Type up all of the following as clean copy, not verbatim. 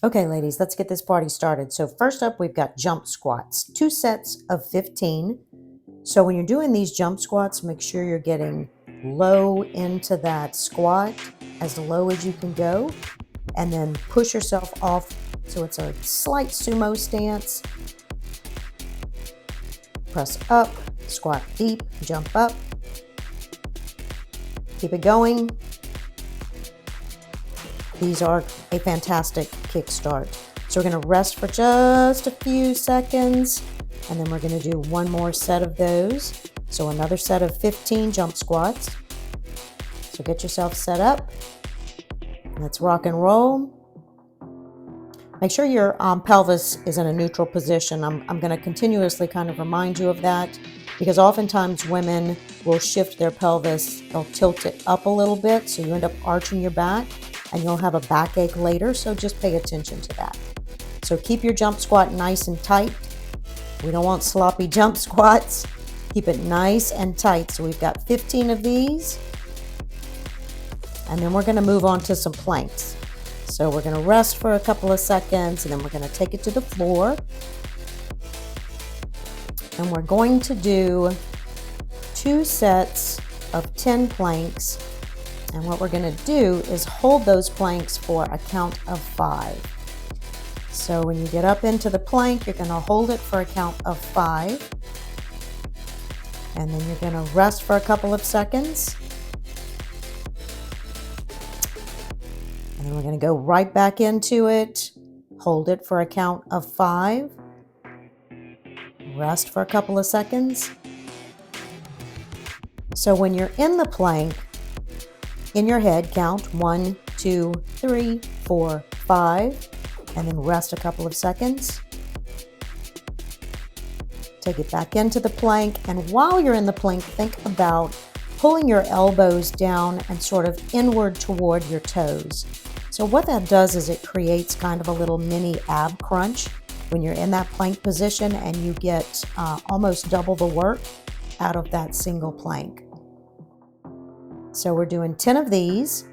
Okay, ladies, let's get this party started. So first up, we've got jump squats, 2 sets of 15. So when you're doing these jump squats, make sure you're getting low into that squat, as low as you can go, and then push yourself off so it's a slight sumo stance. Press up, squat deep, jump up. Keep it going. These are a fantastic kickstart. So we're going to rest for just a few seconds, and then we're going to do one more set of those. So another set of 15 jump squats. So get yourself set up. Let's rock and roll. Make sure your pelvis is in a neutral position. I'm going to continuously kind of remind you of that, because oftentimes women will shift their pelvis, they'll tilt it up a little bit, so you end up arching your back, and you'll have a backache later, so just pay attention to that. So keep your jump squat nice and tight. We don't want sloppy jump squats. Keep it nice and tight. So we've got 15 of these, and then we're going to move on to some planks. So we're going to rest for a couple of seconds, and then we're going to take it to the floor. And we're going to do 2 sets of 10 planks. And what we're going to do is hold those planks for a count of 5. So when you get up into the plank, you're going to hold it for a count of 5. And then you're going to rest for a couple of seconds. And then we're going to go right back into it. Hold it for a count of 5. Rest for a couple of seconds. So when you're in the plank, in your head, count 1, 2, 3, 4, 5, and then rest a couple of seconds. Take it back into the plank, and while you're in the plank, think about pulling your elbows down and sort of inward toward your toes. So what that does is it creates kind of a little mini ab crunch when you're in that plank position, and you get almost double the work out of that single plank. So we're doing 10 of these,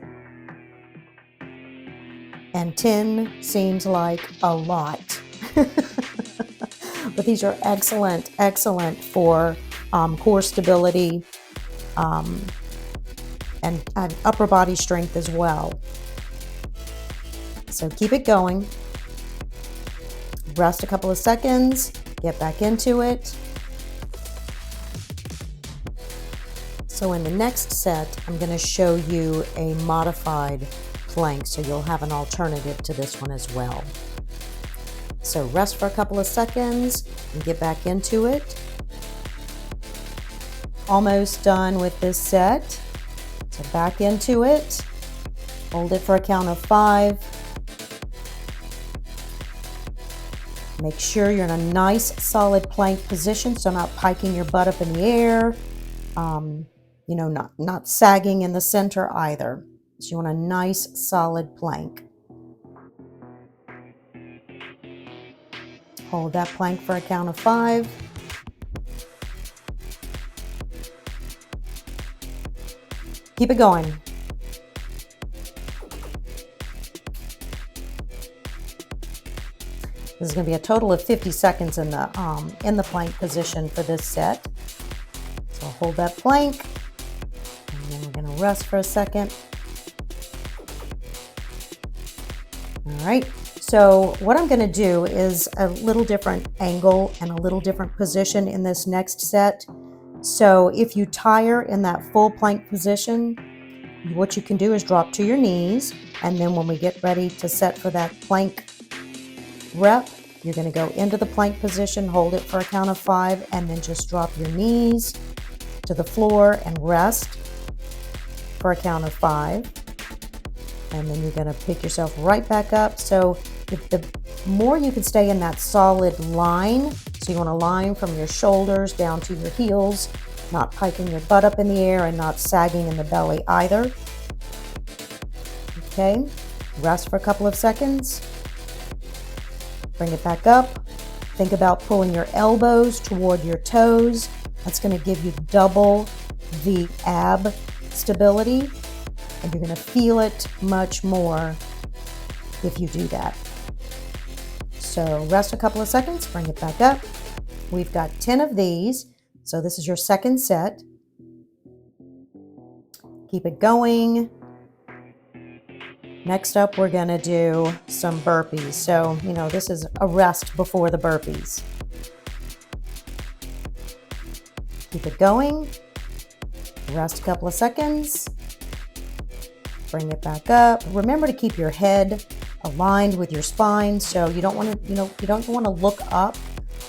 and 10 seems like a lot. But these are excellent for core stability and upper body strength as well. So keep it going. Rest a couple of seconds, get back into it. So in the next set, I'm going to show you a modified plank, so you'll have an alternative to this one as well. So rest for a couple of seconds and get back into it. Almost done with this set. So back into it. Hold it for a count of 5. Make sure you're in a nice solid plank position, so not piking your butt up in the air. Not sagging in the center either. So you want a nice solid plank. Hold that plank for a count of 5. Keep it going. This is going to be a total of 50 seconds in the plank position for this set. So hold that plank, and then we're going to rest for a second. All right. So what I'm going to do is a little different angle and a little different position in this next set. So if you tire in that full plank position, what you can do is drop to your knees, and then when we get ready to set for that plank rep, you're going to go into the plank position, hold it for a count of 5, and then just drop your knees to the floor and rest for a count of 5. And then you're going to pick yourself right back up. So the more you can stay in that solid line, so you want a line from your shoulders down to your heels, not piking your butt up in the air and not sagging in the belly either. Okay, rest for a couple of seconds. Bring it back up. Think about pulling your elbows toward your toes. That's going to give you double the ab stability, and you're going to feel it much more if you do that. So rest a couple of seconds, bring it back up. We've got 10 of these. So this is your second set. Keep it going. Next up, we're gonna do some burpees. So, this is a rest before the burpees. Keep it going. Rest a couple of seconds. Bring it back up. Remember to keep your head aligned with your spine. So you don't want to, you don't want to look up.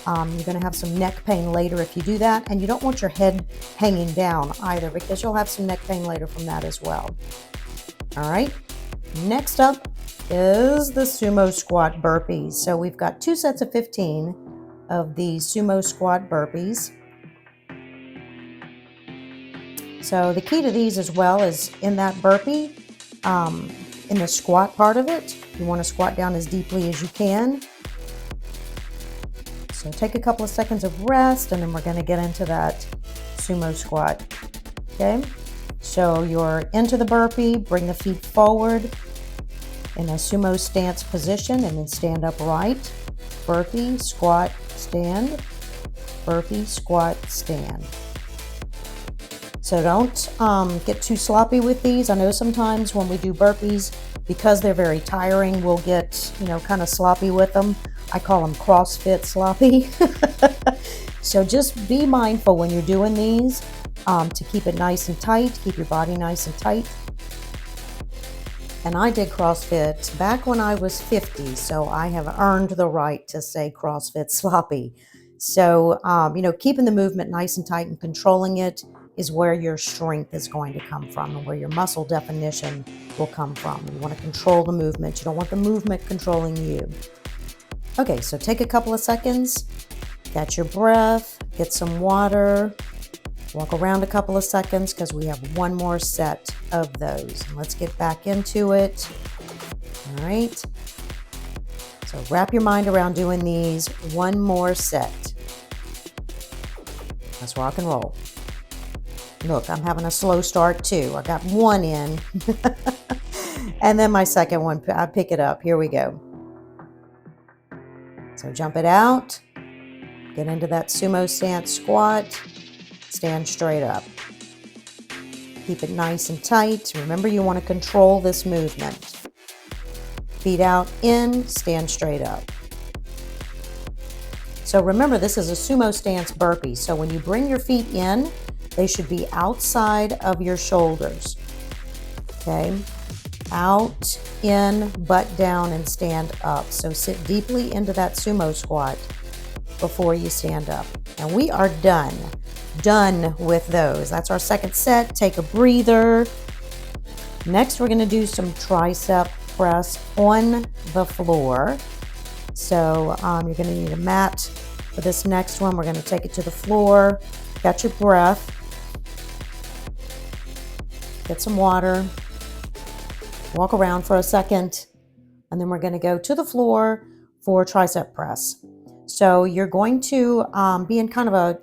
You're going to have some neck pain later if you do that. And you don't want your head hanging down either, because you'll have some neck pain later from that as well. All right. Next up is the Sumo Squat Burpees. So we've got 2 sets of 15 of the Sumo Squat Burpees. So the key to these as well is in that burpee, in the squat part of it, you want to squat down as deeply as you can. So take a couple of seconds of rest, and then we're going to get into that sumo squat. Okay, so you're into the burpee, bring the feet forward in a sumo stance position, and then stand upright. Burpee, squat, stand. Burpee, squat, stand. So don't get too sloppy with these. I know sometimes when we do burpees, because they're very tiring, we'll get, kind of sloppy with them. I call them CrossFit sloppy. So just be mindful when you're doing these to keep it nice and tight, keep your body nice and tight. And I did CrossFit back when I was 50, so I have earned the right to say CrossFit sloppy. So, keeping the movement nice and tight and controlling it is where your strength is going to come from and where your muscle definition will come from. You want to control the movement. You don't want the movement controlling you. Okay, so take a couple of seconds, catch your breath, get some water, walk around a couple of seconds because we have one more set of those. And let's get back into it. All right. So wrap your mind around doing these. One more set. Let's rock and roll. Look, I'm having a slow start too. I got one in. And then my second one, I pick it up. Here we go. So jump it out. Get into that sumo stance squat. Stand straight up. Keep it nice and tight. Remember, you want to control this movement. Feet out, in, stand straight up. So remember, this is a sumo stance burpee. So when you bring your feet in, they should be outside of your shoulders. Okay? Out, in, butt down, and stand up. So sit deeply into that sumo squat before you stand up. And we are done. Done with those. That's our second set. Take a breather. Next, we're going to do some tricep press on the floor. So you're going to need a mat for this next one. We're going to take it to the floor. Got your breath. Get some water. Walk around for a second. And then we're going to go to the floor for tricep press. So you're going to be in kind of a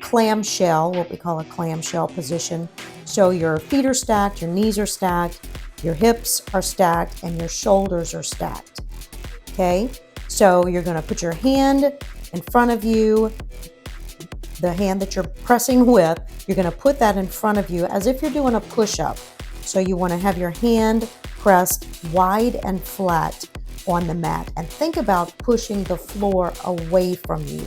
clamshell, what we call a clamshell position. So your feet are stacked, your knees are stacked, your hips are stacked, and your shoulders are stacked. Okay, so you're going to put your hand in front of you, the hand that you're pressing with, you're going to put that in front of you as if you're doing a push-up. So you want to have your hand pressed wide and flat on the mat, and think about pushing the floor away from you.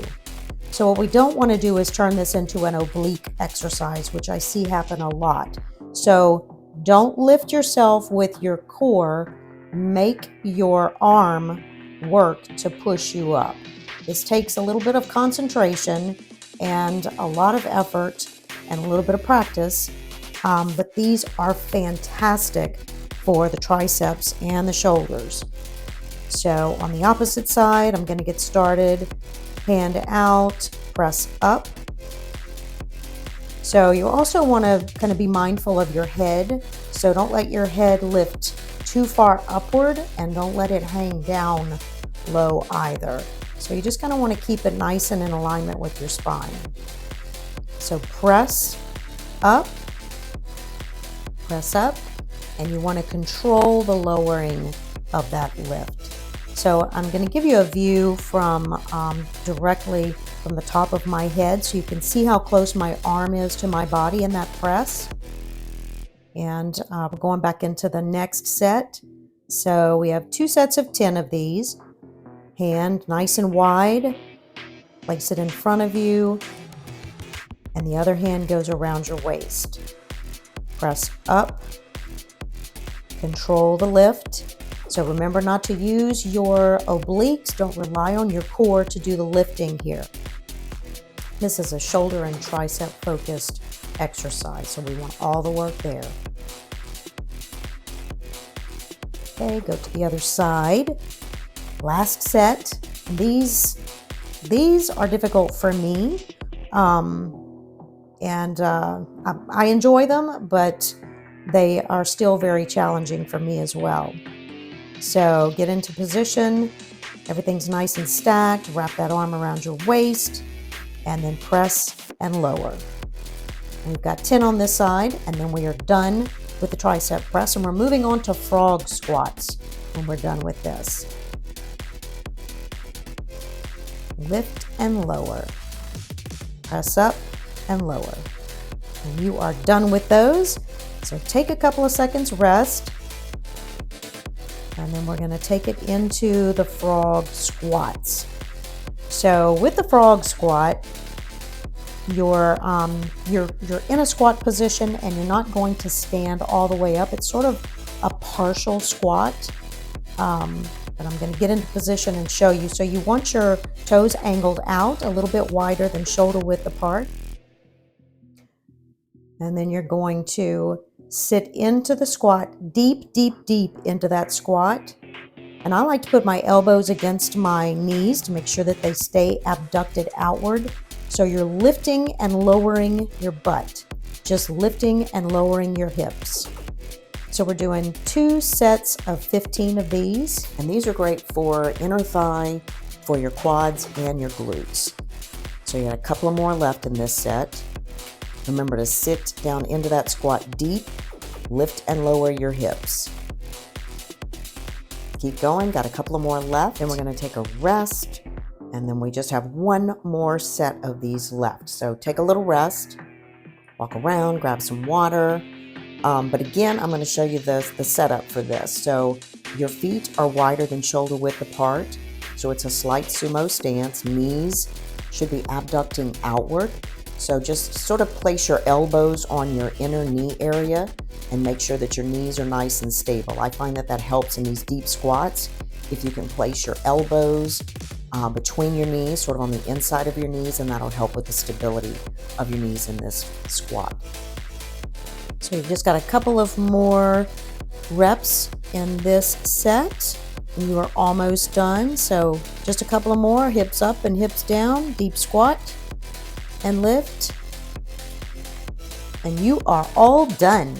So what we don't want to do is turn this into an oblique exercise, which I see happen a lot. So don't lift yourself with your core. Make your arm work to push you up. This takes a little bit of concentration and a lot of effort and a little bit of practice, but these are fantastic for the triceps and the shoulders. So on the opposite side, I'm going to get started. Hand out, press up. So you also want to kind of be mindful of your head. So don't let your head lift too far upward, and don't let it hang down low either. So you just kind of want to keep it nice and in alignment with your spine. So press up, and you want to control the lowering of that lift. So I'm going to give you a view from directly from the top of my head so you can see how close my arm is to my body in that press. And we're going back into the next set. So we have 2 sets of 10 of these. Hand nice and wide. Place it in front of you. And the other hand goes around your waist. Press up. Control the lift. So remember not to use your obliques. Don't rely on your core to do the lifting here. This is a shoulder and tricep focused exercise, so we want all the work there. Okay, go to the other side. Last set. These are difficult for me, and I enjoy them, but they are still very challenging for me as well. So get into position, everything's nice and stacked, wrap that arm around your waist, and then press and lower. We've got 10 on this side, and then we are done with the tricep press, and we're moving on to frog squats when we're done with this. Lift and lower, press up and lower. And you are done with those. So take a couple of seconds rest. And then we're going to take it into the frog squats. So with the frog squat, you're in a squat position and you're not going to stand all the way up. It's sort of a partial squat. But I'm going to get into position and show you. So you want your toes angled out a little bit wider than shoulder width apart. And then you're going to sit into the squat, deep, deep, deep into that squat. And I like to put my elbows against my knees to make sure that they stay abducted outward. So you're lifting and lowering your butt, just lifting and lowering your hips. So we're doing 2 sets of 15 of these. And these are great for inner thigh, for your quads and your glutes. So you got a couple of more left in this set. Remember to sit down into that squat deep, lift and lower your hips. Keep going, got a couple of more left, and we're going to take a rest, and then we just have 1 more set of these left. So take a little rest, walk around, grab some water, but again, I'm going to show you the setup for this. So your feet are wider than shoulder width apart, so it's a slight sumo stance. Knees should be abducting outward. So just sort of place your elbows on your inner knee area and make sure that your knees are nice and stable. I find that helps in these deep squats. If you can place your elbows between your knees, sort of on the inside of your knees, and that'll help with the stability of your knees in this squat. So you've just got a couple of more reps in this set. And you are almost done. So just a couple of more, hips up and hips down, deep squat. And lift, and you are all done.